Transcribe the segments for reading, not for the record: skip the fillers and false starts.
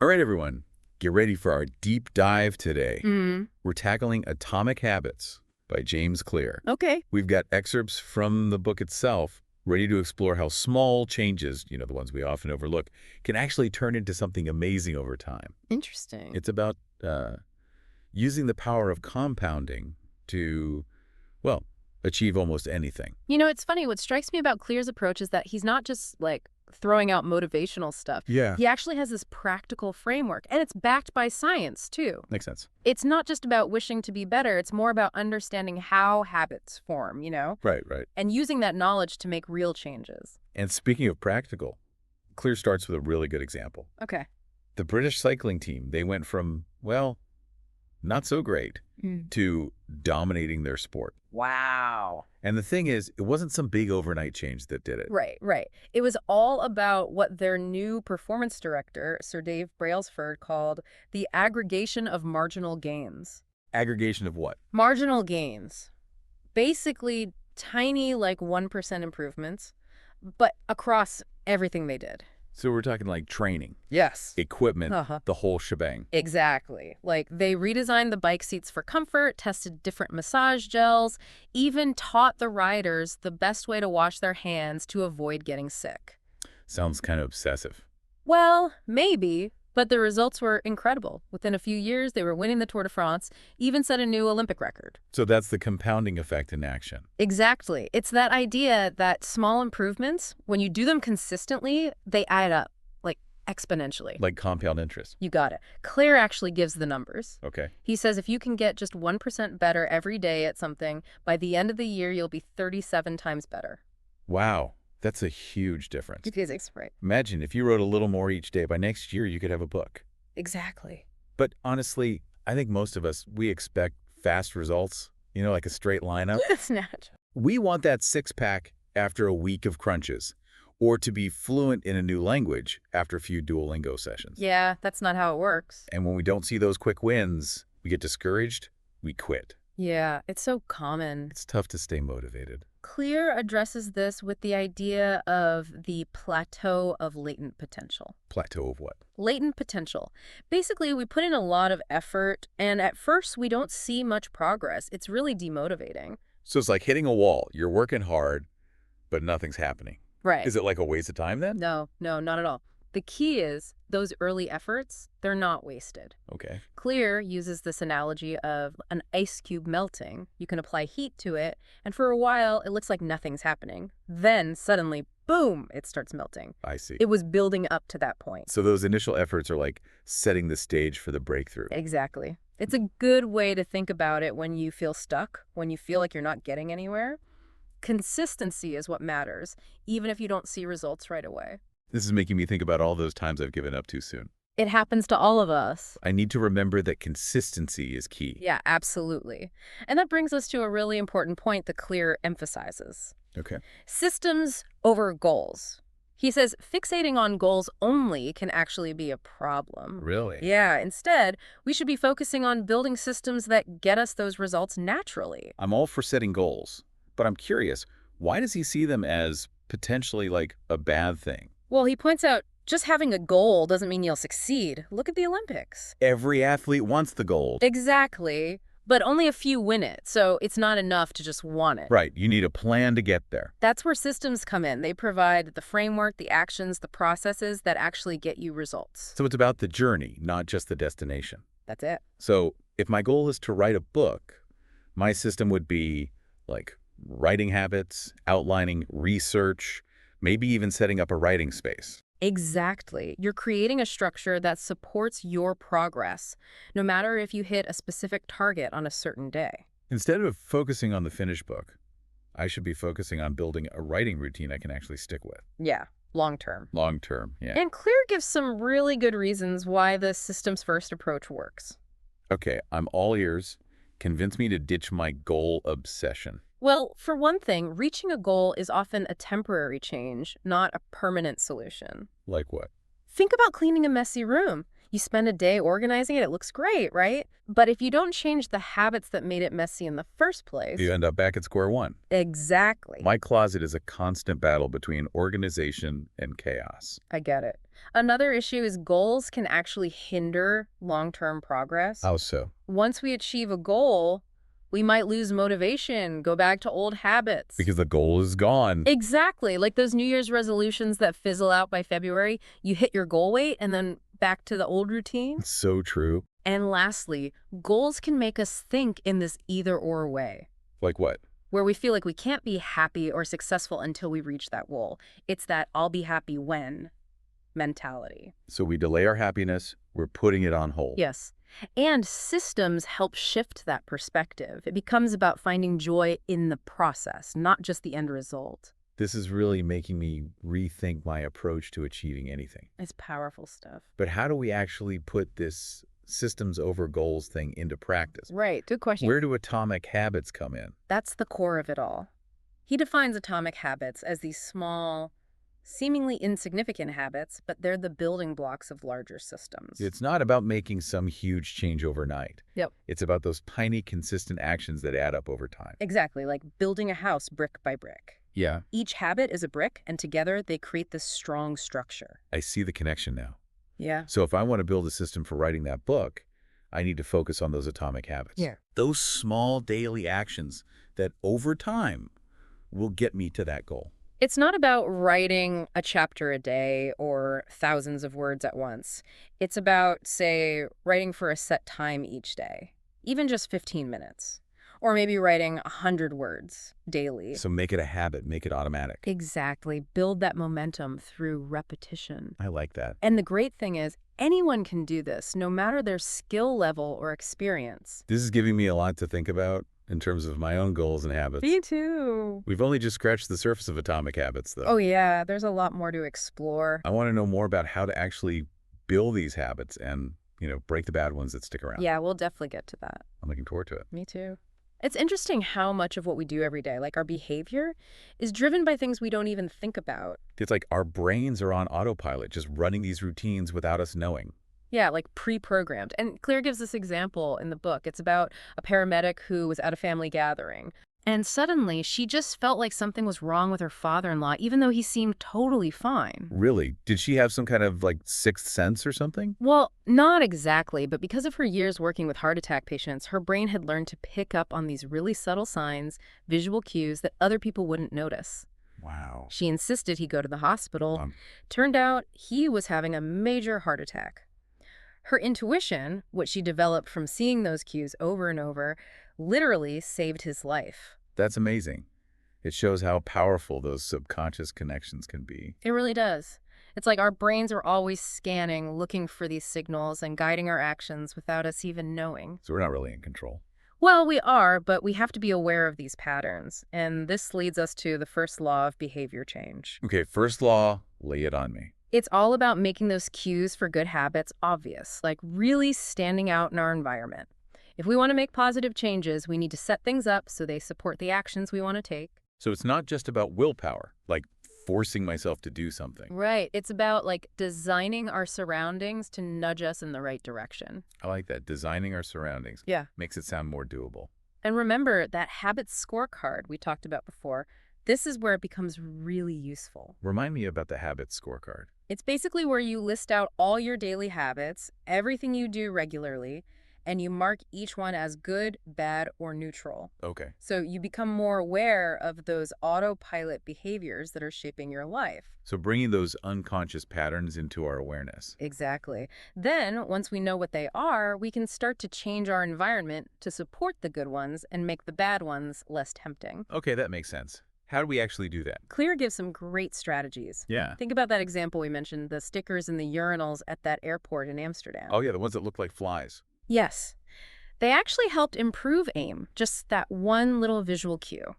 All right, everyone, get ready for our deep dive today. Mm. We're tackling Atomic Habits by James Clear. Okay. We've got excerpts from the book itself, ready to explore how small changes, the ones we often overlook, can actually turn into something amazing over time. Interesting. It's about using the power of compounding to, well, achieve almost anything. It's funny. What strikes me about Clear's approach is that he's not just throwing out motivational stuff. Yeah. He actually has this practical framework, and it's backed by science, too. Makes sense. It's not just about wishing to be better. It's more about understanding how habits form, Right. and using that knowledge to make real changes. And speaking of practical, Clear starts with a really good example. Okay. The British cycling team, they went from, well, not so great to dominating their sport. Wow. And the thing is, it wasn't some big overnight change that did it. Right. It was all about what their new performance director, Sir Dave Brailsford, called the aggregation of marginal gains. Aggregation of what? Marginal gains. Basically, tiny, 1% improvements, but across everything they did. So we're talking like training, Yes. equipment, the whole shebang. Exactly. They redesigned the bike seats for comfort, tested different massage gels, even taught the riders the best way to wash their hands to avoid getting sick. Sounds kind of obsessive. Well, maybe, but the results were incredible. Within a few years, they were winning the Tour de France, even set a new Olympic record. So that's the compounding effect in action. Exactly. It's that idea that small improvements, when you do them consistently, they add up, exponentially. Like compound interest. You got it. Clear actually gives the numbers. Okay. He says if you can get just 1% better every day at something, by the end of the year, you'll be 37 times better. Wow. That's a huge difference. Physics, right? Imagine if you wrote a little more each day. By next year, you could have a book. Exactly. But honestly, I think most of us, we expect fast results, like a straight lineup. That's natural. We want that six-pack after a week of crunches, or to be fluent in a new language after a few Duolingo sessions. Yeah, that's not how it works. And when we don't see those quick wins, we get discouraged, we quit. Yeah, it's so common. It's tough to stay motivated. Clear addresses this with the idea of the plateau of latent potential. Plateau of what? Latent potential. Basically, we put in a lot of effort, and at first we don't see much progress. It's really demotivating. So it's like hitting a wall. You're working hard, but nothing's happening. Right. Is it like a waste of time then? No, not at all. The key is those early efforts, they're not wasted. Okay. Clear uses this analogy of an ice cube melting. You can apply heat to it, and for a while, it looks like nothing's happening. Then, suddenly, boom, it starts melting. I see. It was building up to that point. So those initial efforts are like setting the stage for the breakthrough. Exactly. It's a good way to think about it when you feel stuck, when you feel like you're not getting anywhere. Consistency is what matters, even if you don't see results right away. This is making me think about all those times I've given up too soon. It happens to all of us. I need to remember that consistency is key. Yeah, absolutely. And that brings us to a really important point that Clear emphasizes. Okay. Systems over goals. He says fixating on goals only can actually be a problem. Really? Yeah, instead, we should be focusing on building systems that get us those results naturally. I'm all for setting goals, but I'm curious, why does he see them as potentially like a bad thing? Well, he points out just having a goal doesn't mean you'll succeed. Look at the Olympics. Every athlete wants the gold. Exactly. But only a few win it, so it's not enough to just want it. Right. You need a plan to get there. That's where systems come in. They provide the framework, the actions, the processes that actually get you results. So it's about the journey, not just the destination. That's it. So if my goal is to write a book, my system would be like writing habits, outlining research, maybe even setting up a writing space. Exactly. You're creating a structure that supports your progress, no matter if you hit a specific target on a certain day. Instead of focusing on the finished book, I should be focusing on building a writing routine I can actually stick with. Yeah, long term. Long term, yeah. And Clear gives some really good reasons why the systems first approach works. Okay, I'm all ears. Convince me to ditch my goal obsession. Well, for one thing, reaching a goal is often a temporary change, not a permanent solution. Like what? Think about cleaning a messy room. You spend a day organizing it, it looks great, right? But if you don't change the habits that made it messy in the first place... You end up back at square one. Exactly. My closet is a constant battle between organization and chaos. I get it. Another issue is goals can actually hinder long-term progress. How so? Once we achieve a goal, we might lose motivation, go back to old habits. Because the goal is gone. Exactly. Like those New Year's resolutions that fizzle out by February, you hit your goal weight and then back to the old routine. It's so true. And lastly, goals can make us think in this either-or way, Like what? where we feel like we can't be happy or successful until we reach that goal. It's that I'll be happy when mentality. So we delay our happiness, we're putting it on hold. Yes. And systems help shift that perspective. It becomes about finding joy in the process, not just the end result. This is really making me rethink my approach to achieving anything. It's powerful stuff. But how do we actually put this systems over goals thing into practice? Right. Good question. Where do atomic habits come in? That's the core of it all. He defines atomic habits as these small, seemingly insignificant habits, but they're the building blocks of larger systems. It's not about making some huge change overnight. Yep. It's about those tiny, consistent actions that add up over time. Exactly, like building a house brick by brick. Yeah, Each habit is a brick, and together they create this strong structure. I see the connection now. Yeah. So if I want to build a system for writing that book, I need to focus on those atomic habits. Yeah. Those small daily actions that over time will get me to that goal. It's not about writing a chapter a day or thousands of words at once. It's about, say, writing for a set time each day, even just 15 minutes. Or maybe writing 100 words daily. So make it a habit, make it automatic. Exactly. Build that momentum through repetition. I like that. And the great thing is, anyone can do this, no matter their skill level or experience. This is giving me a lot to think about in terms of my own goals and habits. Me too. We've only just scratched the surface of atomic habits, though. Oh yeah, there's a lot more to explore. I want to know more about how to actually build these habits and, break the bad ones that stick around. Yeah, we'll definitely get to that. I'm looking forward to it. Me too. It's interesting how much of what we do every day, like our behavior, is driven by things we don't even think about. It's like our brains are on autopilot, just running these routines without us knowing. Yeah, like pre-programmed. And Claire gives this example in the book. It's about a paramedic who was at a family gathering. And suddenly, she just felt like something was wrong with her father-in-law, even though he seemed totally fine. Really? Did she have some kind of sixth sense or something? Well, not exactly, but because of her years working with heart attack patients, her brain had learned to pick up on these really subtle signs, visual cues that other people wouldn't notice. Wow. She insisted he go to the hospital. Turned out he was having a major heart attack. Her intuition, what she developed from seeing those cues over and over, literally saved his life. That's amazing. It shows how powerful those subconscious connections can be. It really does. It's like our brains are always scanning, looking for these signals and guiding our actions without us even knowing. So we're not really in control. Well, we are, but we have to be aware of these patterns. And this leads us to the first law of behavior change. Okay, first law, lay it on me. It's all about making those cues for good habits obvious, like really standing out in our environment. If we want to make positive changes, we need to set things up so they support the actions we want to take. So it's not just about willpower, like forcing myself to do something. Right. It's about designing our surroundings to nudge us in the right direction. I like that. Designing our surroundings. Yeah. Makes it sound more doable. And remember that habits scorecard we talked about before. This is where it becomes really useful. Remind me about the habits scorecard. It's basically where you list out all your daily habits, everything you do regularly, and you mark each one as good, bad, or neutral. Okay. So you become more aware of those autopilot behaviors that are shaping your life. So bringing those unconscious patterns into our awareness. Exactly. Then, once we know what they are, we can start to change our environment to support the good ones and make the bad ones less tempting. Okay, that makes sense. How do we actually do that? Clear gives some great strategies. Yeah. Think about that example we mentioned, the stickers in the urinals at that airport in Amsterdam. Oh, yeah, the ones that look like flies. Yes. They actually helped improve aim, just that one little visual cue.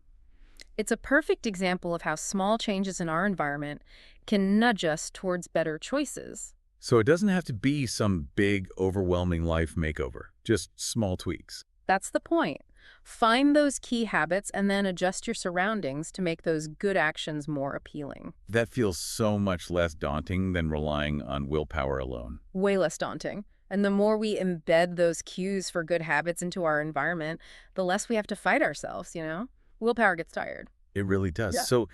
It's a perfect example of how small changes in our environment can nudge us towards better choices. So it doesn't have to be some big, overwhelming life makeover, just small tweaks. That's the point. Find those key habits and then adjust your surroundings to make those good actions more appealing. That feels so much less daunting than relying on willpower alone. Way less daunting. And the more we embed those cues for good habits into our environment, the less we have to fight ourselves, Willpower gets tired. It really does. Yeah. So,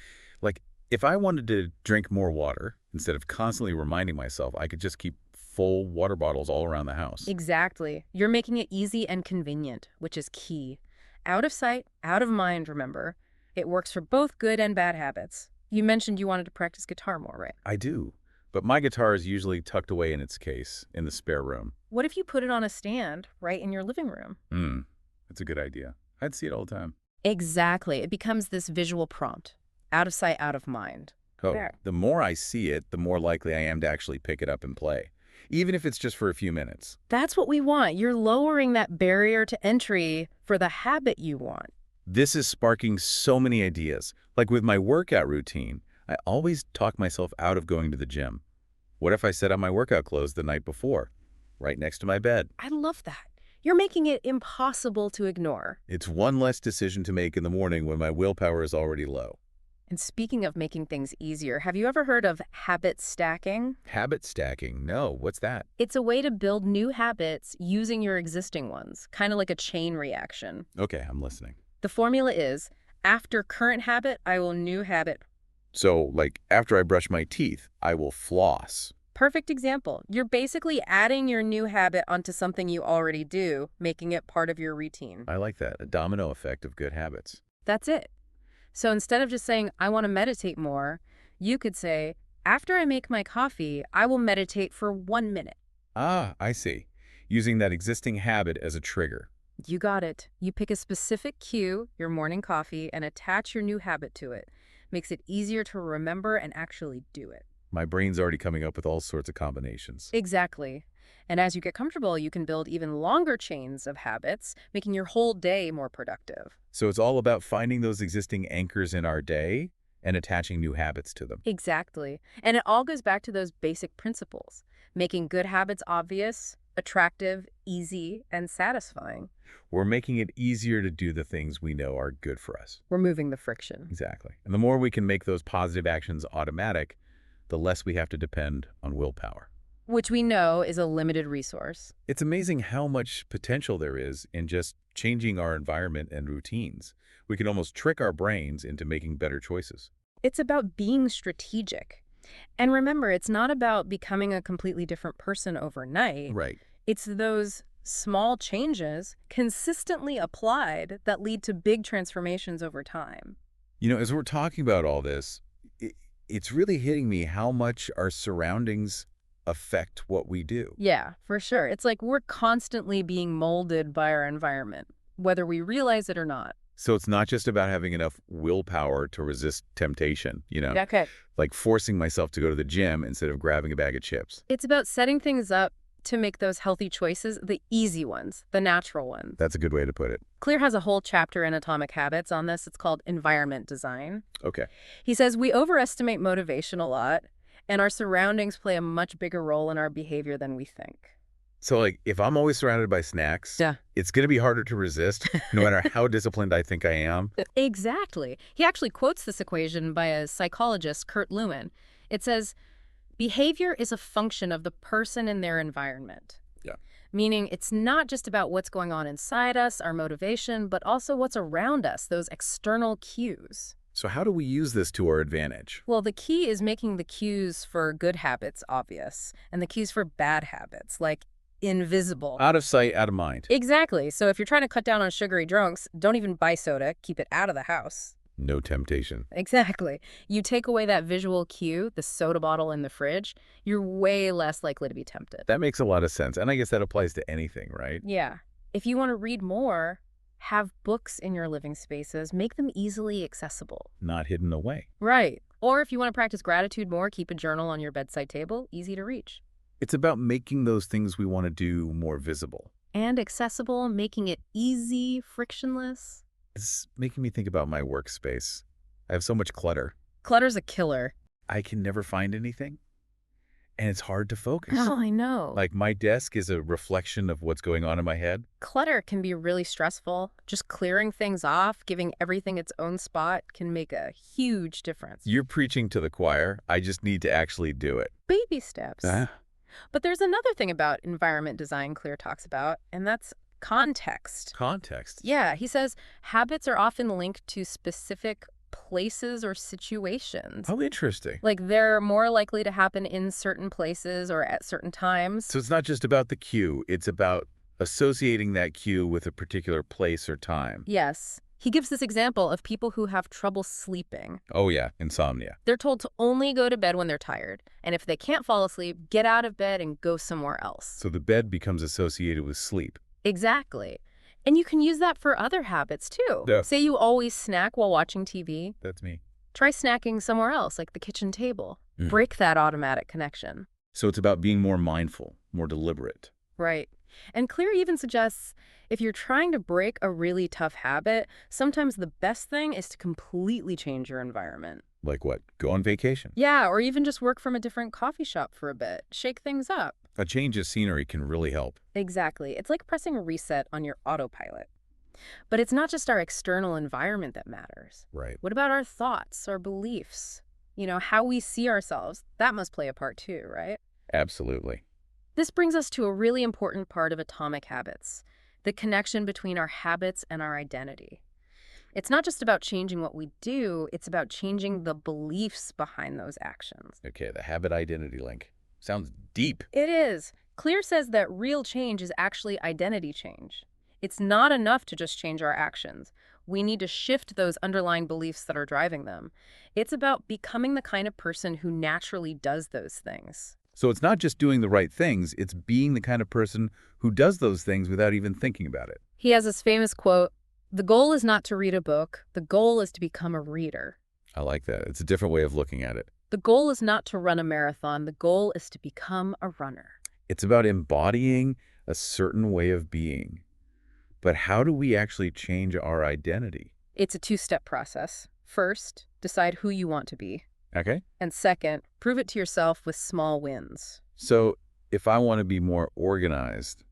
if I wanted to drink more water, Instead of constantly reminding myself, I could just keep full water bottles all around the house. Exactly. You're making it easy and convenient, which is key. Out of sight, out of mind, remember. It works for both good and bad habits. You mentioned you wanted to practice guitar more, right? I do, but my guitar is usually tucked away in its case in the spare room. What if you put it on a stand right in your living room? That's a good idea. I'd see it all the time. Exactly. It becomes this visual prompt. Out of sight, out of mind. Oh, There. the more I see it, the more likely I am to actually pick it up and play, even if it's just for a few minutes. That's what we want. You're lowering that barrier to entry for the habit you want. This is sparking so many ideas. Like with my workout routine, I always talk myself out of going to the gym. What if I set up my workout clothes the night before, right next to my bed? I love that. You're making it impossible to ignore. It's one less decision to make in the morning when my willpower is already low. And speaking of making things easier, have you ever heard of habit stacking? Habit stacking? No, what's that? It's a way to build new habits using your existing ones, kind of like a chain reaction. Okay, I'm listening. The formula is, after current habit, I will new habit. So, like, after I brush my teeth, I will floss. Perfect example. You're basically adding your new habit onto something you already do, making it part of your routine. I like that, a domino effect of good habits. That's it. So instead of just saying, I want to meditate more, you could say, after I make my coffee, I will meditate for 1 minute. Ah, I see. Using that existing habit as a trigger. You got it. You pick a specific cue, your morning coffee, and attach your new habit to it. Makes it easier to remember and actually do it. My brain's already coming up with all sorts of combinations. Exactly. And as you get comfortable, you can build even longer chains of habits, making your whole day more productive. So it's all about finding those existing anchors in our day and attaching new habits to them. Exactly. And it all goes back to those basic principles, making good habits obvious, attractive, easy, and satisfying. We're making it easier to do the things we know are good for us. Removing the friction. Exactly. And the more we can make those positive actions automatic, the less we have to depend on willpower. Which we know is a limited resource. It's amazing how much potential there is in just changing our environment and routines. We can almost trick our brains into making better choices. It's about being strategic. And remember, it's not about becoming a completely different person overnight. Right. It's those small changes consistently applied that lead to big transformations over time. You know, as we're talking about all this, it's really hitting me how much our surroundings affect what we do. Yeah, for sure. It's like we're constantly being molded by our environment, whether we realize it or not. So it's not just about having enough willpower to resist temptation, Okay. like forcing myself to go to the gym instead of grabbing a bag of chips. It's about setting things up to make those healthy choices the easy ones, the natural ones. That's a good way to put it. Clear has a whole chapter in Atomic Habits on this. It's called Environment Design. Okay. He says we overestimate motivation a lot, and our surroundings play a much bigger role in our behavior than we think. So, like, if I'm always surrounded by snacks, Yeah. it's going to be harder to resist, no matter how disciplined I think I am. Exactly. He actually quotes this equation by a psychologist, Kurt Lewin. It says, behavior is a function of the person and their environment. Yeah. Meaning it's not just about what's going on inside us, our motivation, but also what's around us, those external cues. So how do we use this to our advantage? Well, the key is making the cues for good habits obvious, and the cues for bad habits, like invisible. Out of sight, out of mind. Exactly. So if you're trying to cut down on sugary drinks, don't even buy soda. Keep it out of the house. No temptation. Exactly. You take away that visual cue, the soda bottle in the fridge, you're way less likely to be tempted. That makes a lot of sense. And I guess that applies to anything, right? Yeah. If you want to read more, have books in your living spaces. Make them easily accessible. Not hidden away. Right. Or if you want to practice gratitude more, keep a journal on your bedside table. Easy to reach. It's about making those things we want to do more visible. And accessible, making it easy, frictionless. It's making me think about my workspace. I have so much clutter. Clutter's a killer. I can never find anything. And it's hard to focus. Oh, I know. Like, my desk is a reflection of what's going on in my head. Clutter can be really stressful. Just clearing things off, giving everything its own spot can make a huge difference. You're preaching to the choir. I just need to actually do it. Baby steps. Ah. But there's another thing about environment design Clear talks about, and that's context. Context. Yeah, he says habits are often linked to specific places or situations. Oh, interesting. Like they're more likely to happen in certain places or at certain times. So it's not just about the cue, it's about associating that cue with a particular place or time. Yes. He gives this example of people who have trouble sleeping. Oh yeah, insomnia. They're told to only go to bed when they're tired, and if they can't fall asleep, get out of bed and go somewhere else. So the bed becomes associated with sleep. Exactly. And you can use that for other habits too. Yeah. Say you always snack while watching TV. That's me. Try snacking somewhere else, like the kitchen table. Mm. Break that automatic connection. So it's about being more mindful, more deliberate. Right. And Clear even suggests if you're trying to break a really tough habit, sometimes the best thing is to completely change your environment. Like what? Go on vacation. Yeah, or even just work from a different coffee shop for a bit. Shake things up. A change of scenery can really help. Exactly. It's like pressing a reset on your autopilot. But it's not just our external environment that matters. Right. What about our thoughts, our beliefs? How we see ourselves. That must play a part too, right? Absolutely. This brings us to a really important part of atomic habits, the connection between our habits and our identity. It's not just about changing what we do, it's about changing the beliefs behind those actions. Okay, the habit identity link. Sounds deep. It is. Clear says that real change is actually identity change. It's not enough to just change our actions. We need to shift those underlying beliefs that are driving them. It's about becoming the kind of person who naturally does those things. So it's not just doing the right things, it's being the kind of person who does those things without even thinking about it. He has this famous quote, "The goal is not to read a book, the goal is to become a reader. I like that. It's a different way of looking at it. The goal is not to run a marathon, the goal is to become a runner." It's about embodying a certain way of being. But how do we actually change our identity? It's a two-step process. First, decide who you want to be. Okay? And second, prove it to yourself with small wins. So if I want to be more organized,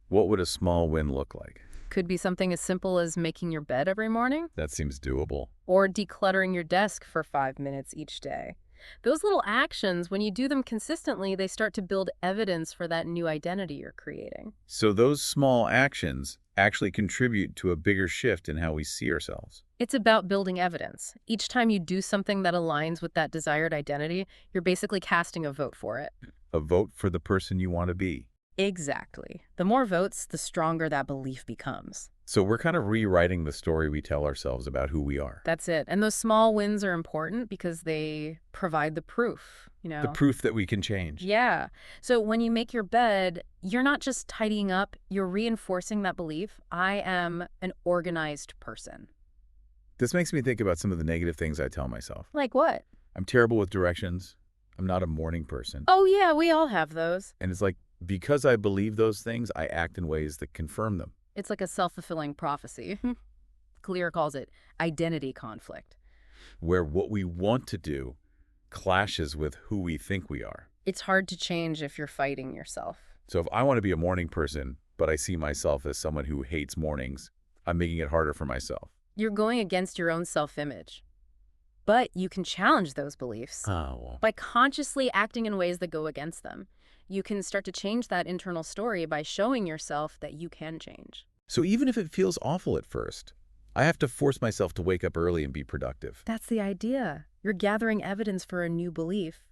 what would a small win look like? Could be something as simple as making your bed every morning That seems doable. or decluttering your desk for 5 minutes each day. Those little actions, when you do them consistently, they start to build evidence for that new identity you're creating. So those small actions actually contribute to a bigger shift in how we see ourselves. It's about building evidence. Each time you do something that aligns with that desired identity, you're basically casting a vote for it. A vote for the person you want to be. Exactly. The more votes, the stronger that belief becomes. So we're kind of rewriting the story we tell ourselves about who we are. That's it. And those small wins are important because they provide the proof, The proof that we can change. Yeah. So when you make your bed, you're not just tidying up, you're reinforcing that belief. I am an organized person. This makes me think about some of the negative things I tell myself. Like what? I'm terrible with directions. I'm not a morning person. Oh, yeah, we all have those. And it's like, because I believe those things, I act in ways that confirm them. It's like a self-fulfilling prophecy. Clear calls it identity conflict. Where what we want to do clashes with who we think we are. It's hard to change if you're fighting yourself. So if I want to be a morning person, but I see myself as someone who hates mornings, I'm making it harder for myself. You're going against your own self-image. But you can challenge those beliefs Oh. by consciously acting in ways that go against them. You can start to change that internal story by showing yourself that you can change. So even if it feels awful at first, I have to force myself to wake up early and be productive. That's the idea. You're gathering evidence for a new belief.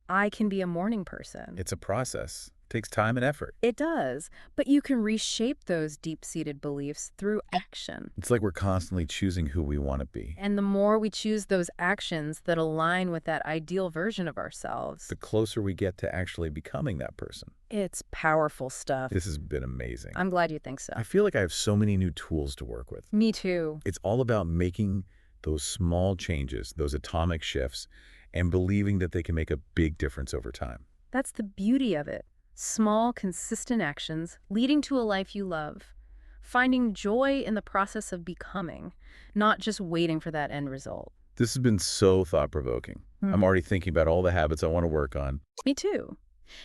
I can be a morning person. It's a process. It takes time and effort. It does, but you can reshape those deep-seated beliefs through action. It's like we're constantly choosing who we want to be. And the more we choose those actions that align with that ideal version of ourselves, The closer we get to actually becoming that person. it's powerful stuff. This has been amazing. I'm glad you think so. I feel like I have so many new tools to work with. Me too. It's all about making those small changes, those atomic shifts, and believing that they can make a big difference over time. That's the beauty of it. Small, consistent actions leading to a life you love. Finding joy in the process of becoming, not just waiting for that end result. This has been so thought-provoking. I'm already thinking about all the habits I want to work on. Me too.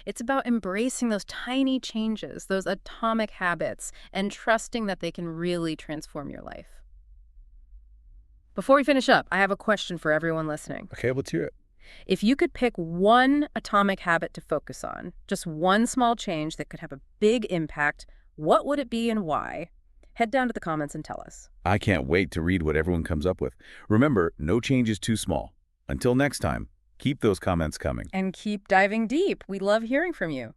It's about embracing those tiny changes, those atomic habits, and trusting that they can really transform your life. Before we finish up, I have a question for everyone listening. Okay, let's hear it. If you could pick one atomic habit to focus on, just one small change that could have a big impact, what would it be and why? Head down to the comments and tell us. I can't wait to read what everyone comes up with. Remember, no change is too small. Until next time, keep those comments coming. And keep diving deep. We love hearing from you.